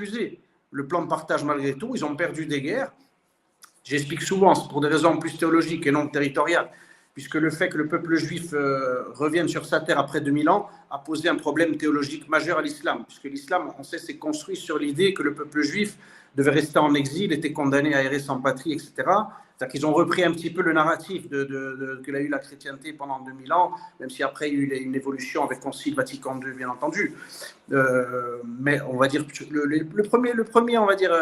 refusé le plan de partage malgré tout. Ils ont perdu des guerres. J'explique souvent, c'est pour des raisons plus théologiques et non territoriales, puisque le fait que le peuple juif revienne sur sa terre après 2000 ans a posé un problème théologique majeur à l'islam, puisque l'islam, on sait, s'est construit sur l'idée que le peuple juif devait rester en exil, était condamné à errer sans patrie, etc. C'est-à-dire qu'ils ont repris un petit peu le narratif que l'a eu la chrétienté pendant 2000 ans, même si après il y a eu une évolution avec le Concile Vatican II, bien entendu. Mais on va dire le premier, on va dire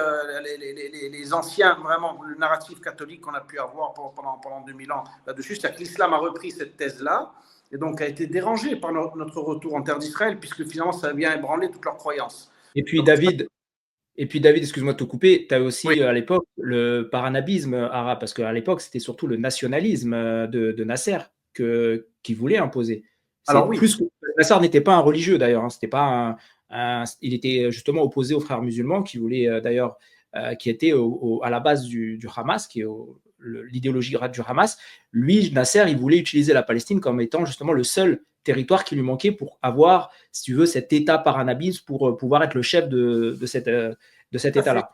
les anciens, vraiment le narratif catholique qu'on a pu avoir pendant 2000 ans là-dessus, c'est-à-dire que l'islam a repris cette thèse-là et donc a été dérangé par notre retour en terre d'Israël, puisque finalement ça vient ébranler toutes leurs croyances. Et puis David, excuse-moi de te couper, tu as aussi Oui. À l'époque le paranabisme arabe, parce qu'à l'époque c'était surtout le nationalisme de Nasser qui voulait imposer. Alors oui. Plus que Nasser n'était pas un religieux d'ailleurs, hein, c'était pas il était justement opposé aux frères musulmans qui voulaient d'ailleurs, qui étaient à la base du Hamas, qui est l'idéologie du Hamas. Lui, Nasser, il voulait utiliser la Palestine comme étant justement le seul territoire qui lui manquait pour avoir, si tu veux, cet État paranabisme pour pouvoir être le chef de cet État-là.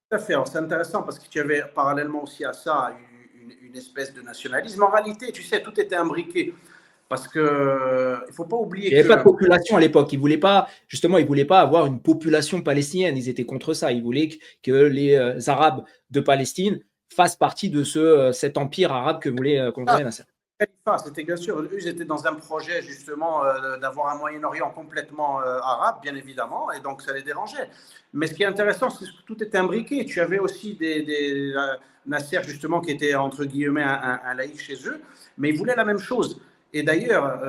Tout à fait. C'est intéressant parce que tu avais parallèlement aussi à ça une espèce de nationalisme. En réalité, tu sais, tout était imbriqué. Parce qu'il ne faut pas oublier qu'il n'y avait pas de population à l'époque. Ils ne voulaient pas avoir une population palestinienne. Ils étaient contre ça. Ils voulaient que les Arabes de Palestine fassent partie de cet empire arabe que voulait Nasser. C'était bien sûr, eux, ils étaient dans un projet justement d'avoir un Moyen-Orient complètement arabe, bien évidemment, et donc ça les dérangeait. Mais ce qui est intéressant, c'est que tout était imbriqué. Tu avais aussi des Nasser, justement, qui était entre guillemets un laïc chez eux, mais ils voulaient la même chose. Et d'ailleurs,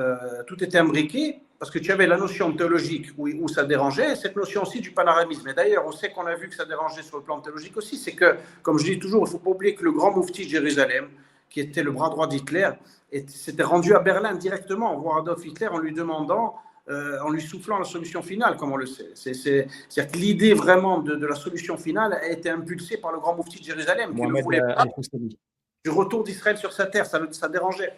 tout était imbriqué parce que tu avais la notion théologique où ça dérangeait, et cette notion aussi du panarabisme. Et d'ailleurs, on sait qu'on a vu que ça dérangeait sur le plan théologique aussi. C'est que, comme je dis toujours, il ne faut pas oublier que le grand moufti de Jérusalem, qui était le bras droit d'Hitler, s'était rendu à Berlin directement voir Adolf Hitler en lui demandant, en lui soufflant la solution finale, comme on le sait. C'est-à-dire que l'idée vraiment de la solution finale a été impulsée par le grand moufti de Jérusalem, qui ne voulait pas du retour d'Israël sur sa terre. Ça dérangeait.